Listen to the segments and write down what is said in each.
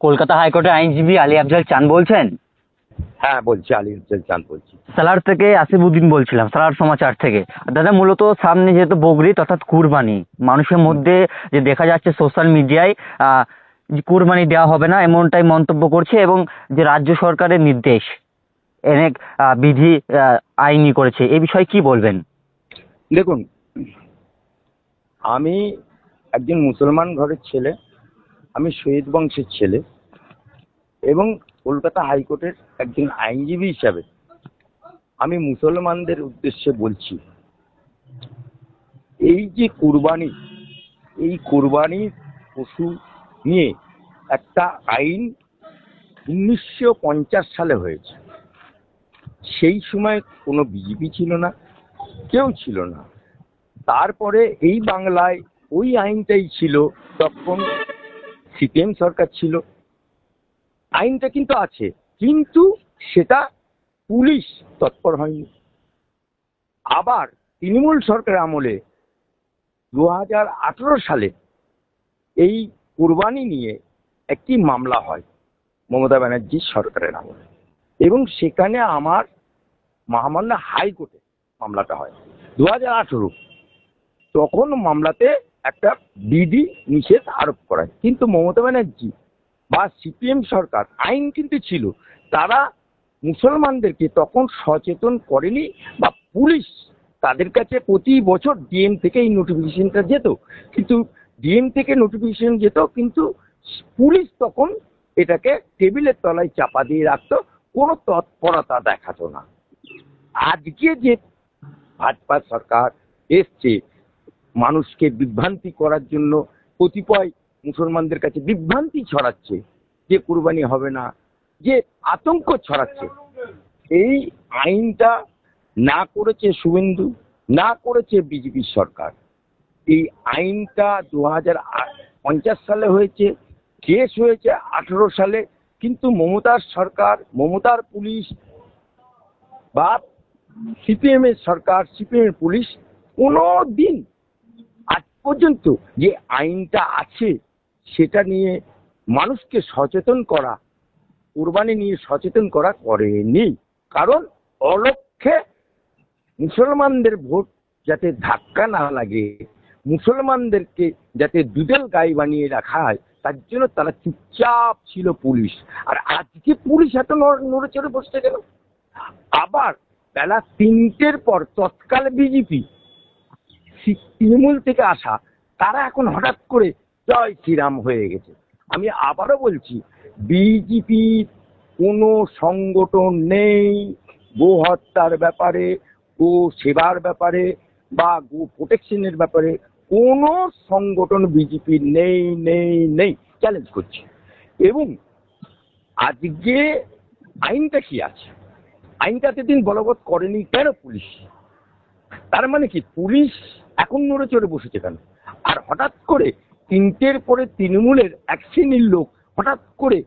কলকাতা হাইকোর্টের আইনজীবী আলী আফজাল চান বলছেন? হ্যাঁ বলছি, আলী আফজাল চাঁদ বলছি। সালার থেকে আসিফউদ্দিন বলছিলাম, সালার সমাচার থেকে। দাদা, মূলত সামনে যেহেতু বকরিদ অর্থাৎ কুরবানি, মানুষের মধ্যে যে দেখা যাচ্ছে সোশ্যাল মিডিয়ায় যে কুরবানি দেওয়া হবে না এমনটাই মন্তব্য করছে, এবং যে রাজ্য সরকারের নির্দেশ অনেক বিধি আইনি করেছে, এই বিষয়ে কি বলবেন? দেখুন, আমি একজন মুসলমান ঘরের ছেলে, আমি শহীদ বংশের ছেলে, এবং কলকাতা হাইকোর্টের একজন আইনজীবী হিসাবে আমি মুসলমানদের উদ্দেশ্যে বলছি, এই যে কুরবানি, এই কুরবানির পশু নিয়ে একটা আইন 1950 সালে হয়েছে। সেই সময় কোনো বিজেপি ছিল না, কেউ ছিল না। তারপরে এই বাংলায় ওই আইনটাই ছিল, তখন সিপিএম সরকার ছিল। আইনটা কিন্তু আছে, কিন্তু সেটা পুলিশ তৎপর হয়নি। আবার তৃণমূল সরকার আমলে 2018 সালে এই কুরবানি নিয়ে একটি মামলা হয় মমতা ব্যানার্জির সরকারের আমলে, এবং সেখানে আমার মহামান্য হাইকোর্টে মামলাটা হয় 2018। তখন মামলাতে একটা বিধি নিষেধ আরোপ করায়, কিন্তু মমতা ব্যানার্জি বা সিপিএম সরকার, আইন কিন্তু ছিল, তারা মুসলমানদেরকে তখন সচেতন করেনি, বা পুলিশ তাদের কাছে প্রতি বছর ডিএম থেকে এই নোটিফিকেশনটা যেত, কিন্তু ডিএম থেকে নোটিফিকেশন যেত, কিন্তু পুলিশ তখন এটাকে টেবিলের তলায় চাপা দিয়ে রাখতো, কোনো তৎপরতা দেখাতো না। আজকে যে ভাজপা সরকার এসছে মানুষকে বিভ্রান্তি করার জন্য, কতিপয় মুসলমানদের কাছে বিভ্রান্তি ছড়াচ্ছে যে কুরবানি হবে না, যে আতঙ্ক ছড়াচ্ছে, এই আইনটা না করেছে শুভেন্দু, না করেছে বিজেপি সরকার। এই আইনটা 2050 সালে হয়েছে, কেস হয়েছে 18 সালে, কিন্তু মমতার সরকার, মমতার পুলিশ বা সিপিএম এর সরকার, সিপিএম এর পুলিশ কোনো দিন আজ পর্যন্ত যে আইনটা আছে সেটা নিয়ে মানুষকে সচেতন করা, কুরবানি নিয়ে সচেতন করা করেনি। কারণ অলক্ষ্যে মুসলমানদের ভোট যাতে ধাক্কা না লাগে, মুসলমানদেরকে যাতে দুধেল গাই বানিয়ে রাখা হয়, তার জন্য তারা চুপচাপ ছিল পুলিশ। আর আজকে পুলিশ এত নড়ে চড়ে বসতে গেল। আবার বেলা 3টের পর তৎকাল বিজেপি, তৃণমূল থেকে আসা, তারা এখন হঠাৎ করে জয় শ্রীরাম হয়ে গেছে। আমি আবারও বলছি, বিজেপি কোনো সংগঠন নেই গো হত্যার ব্যাপারে, গো সেবার ব্যাপারে বা গো প্রোটেকশনের ব্যাপারে, কোনো সংগঠন বিজেপির নেই নেই নেই, চ্যালেঞ্জ করছি। এবং আজকে আইনটা কি আছে, আইনটা এতদিন বলবৎ করেনি কেন পুলিশ? তার মানে কি পুলিশ এখন নড়ে চড়ে বসেছে কেন? আর হঠাৎ করে 3টের পরে তৃণমূলের এক শ্রেণীর লোক হঠাৎ করে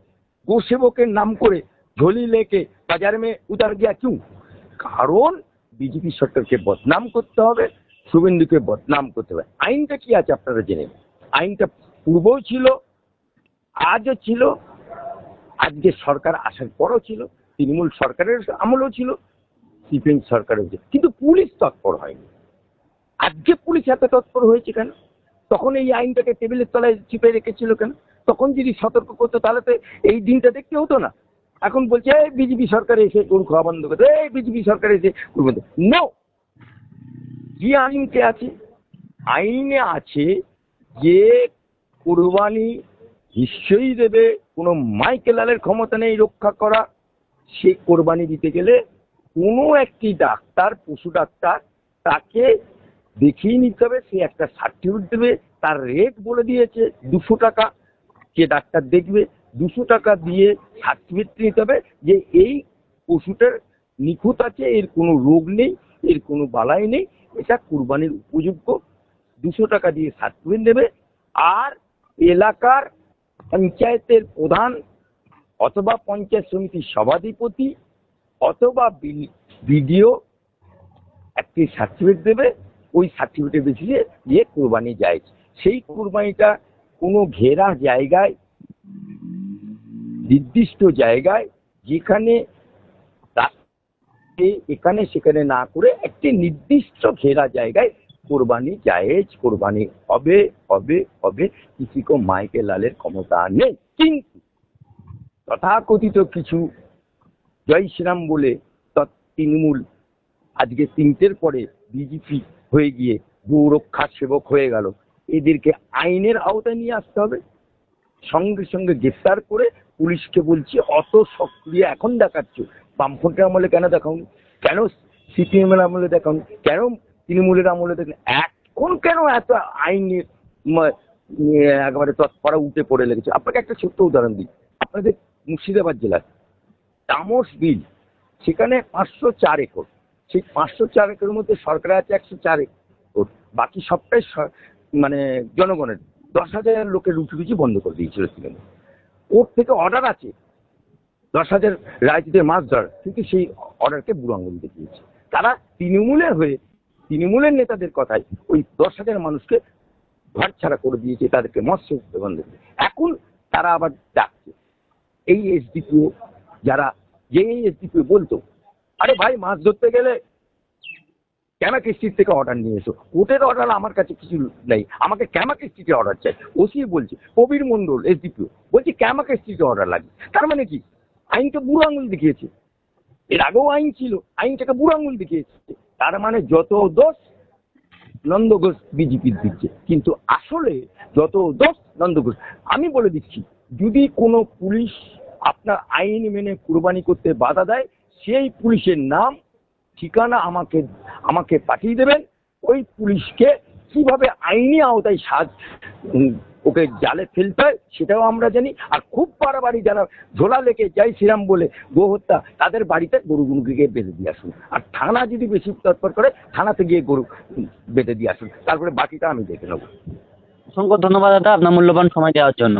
গোসেবকের নাম করে ঝোলি লেকে বাজার মে উতার গিয়া কিউ? কারণ বিজেপি সরকারকে বদনাম করতে হবে, শুভেন্দুকে বদনাম করতে হবে। আইনটা কি আছে আপনারা জেনে, আইনটা পূর্বও ছিল, আজও ছিল, আজকে সরকার আসার পরও ছিল, তৃণমূল সরকারের আমলেও ছিল, সিপিএম সরকারেও ছিল, কিন্তু পুলিশ তৎপর হয়নি। আজকে পুলিশ এত তৎপর হয়েছে কেন? তখন এই আইনটাকে টেবিলের তলায় চিপে রেখেছিল কেন? তখন যদি সতর্ক করতো তাহলে তো এই দিনটা দেখতে হতো না। এখন বলছে এই বিজেপি সরকার এসে গরু খাওয়া বন্ধ করতে, এই বিজেপি সরকার এসে গরু বন্ধ। নো, যে আইনতে আছে, আইনে আছে যে কুরবানি নিশ্চয়ই দেবে, কোনো মাইকেলালের ক্ষমতা নেই রক্ষা করা। সে কোরবানি দিতে গেলে কোনো একটি ডাক্তার, পশু ডাক্তার, তাকে দেখিয়ে নিতে হবে, সে একটা সার্টিফিকেট দেবে, তার রেট বলে দিয়েছে 200 টাকা। যে ডাক্তার দেখবে 200 টাকা দিয়ে সার্টিফিকেট নিতে হবে যে এই পশুটার নিখুঁত আছে, এর কোনো রোগ নেই, এর কোনো বালাই নেই, এটা কুরবানির উপযোগ্য। 200 টাকা দিয়ে সার্টিফিকেট দেবে। আর এলাকার পঞ্চায়েতের প্রধান অথবা পঞ্চায়েত সমিতির সভাধিপতি অথবা বিডিও একটি সার্টিফিকেট দেবে, ওই সার্টিফিকেটের বেসিসে দিয়ে কুরবানি যায়। সেই কুরবানিটা কোনো ঘেরা জায়গায় নির্দিষ্ট জায়গায়, যেখানে এখানে সেখানে না করে একটি নির্দিষ্ট ঘেরা জায়গায় কোরবানি জায়েজ, কোরবানি হবে হবে হবে। কিসি কো মাইকে লালের ক্ষমতা নেই। কিন্তু তথাকথিত কিছু জয় শ্রীরাম বলে তৃণমূল আজকে 3টের পরে বিজেপি হয়ে গিয়ে গৌরক্ষা সেবক হয়ে গেল, এদেরকে আইনের আওতায় নিয়ে আসতে হবে। সঙ্গে সঙ্গে গ্রেফতার করে পুলিশকে বলছি, অত সক্রিয় এখন দেখাচ্ছ, বামফ্রন্টের আমলে কেন দেখাওনি? কেন সিপিএম এর আমলে দেখাওনি? কেন তৃণমূলের আমলে দেখেন? এখন কেন এত আইনের একেবারে তৎপরা উঠে পড়ে লেগেছে? আপনাকে একটা ছোট্ট উদাহরণ দিই। আপনাদের মুর্শিদাবাদ জেলার তামস বিল, সেখানে 504 একর। সেই 504 একরের মধ্যে সরকার আছে 104 একর, বাকি সবটাই মানে জনগণের। 10,000 লোকের রুটি বন্ধ করে দিয়েছিল তৃণমূল। কোর্ট থেকে অর্ডার আছে 10,000 রায়তিদের মাছ ধরার, কিন্তু সেই অর্ডারকে বুড়ো আঙুল দেখিয়েছে তারা। তৃণমূলের হয়ে তৃণমূলের নেতাদের কথায় ওই 10,000 মানুষকে ঘর ছাড়া করে দিয়েছে, তাদেরকে মৎস্য বন্ধ করে। এখন তারা আবার ডাকছে এই এসডিপিও, যারা যে এসডিপিও বলতো, আরে ভাই মাছ ধরতে গেলে ক্যামা কিস্তির থেকে অর্ডার নিয়ে এসো। কোর্টের অর্ডার আমার কাছে কিছু নেই, আমাকে ক্যামা কিস্তিতে অর্ডার চাই। ওসি বলছে, কবির মন্ডল এসডিপিও বলছে ক্যামা কিস্তিতে অর্ডার লাগে। তার মানে কি? আইনকে বুড়ো আঙুল দেখিয়েছে। এর আগেও আইন ছিল, আইনটাকে বুড়ো আঙুল দেখিয়েছে। তার মানে যত দোষ নন্দ ঘোষ বিজেপির দিচ্ছে, কিন্তু আসলে যত দোষ নন্দ ঘোষ। আমি বলে দিচ্ছি, যদি কোনো পুলিশ আপনার আইন মেনে কুরবানি করতে বাধা দেয়, সেই পুলিশের নাম ঠিকানা আমাকে পাঠিয়ে দেবেন। ওই পুলিশকে কিভাবে আইনি আওতায় ওকে জালে ফেলতে হয় সেটাও আমরা জানি। আর খুব বাড়াবাড়ি যারা ঝোলা লেকে জয় শ্রীরাম বলে গো হত্যা, তাদের বাড়িতে গরুগুলোকে বেঁধে দিয়ে আসুন। আর থানা যদি বেশি তৎপর করে, থানাতে গিয়ে গরু বেঁধে দিয়ে আসুন। তারপরে বাকিটা আমি দেখে নেবো। অসংখ্য ধন্যবাদ দাদা আপনার মূল্যবান সময় দেওয়ার জন্য।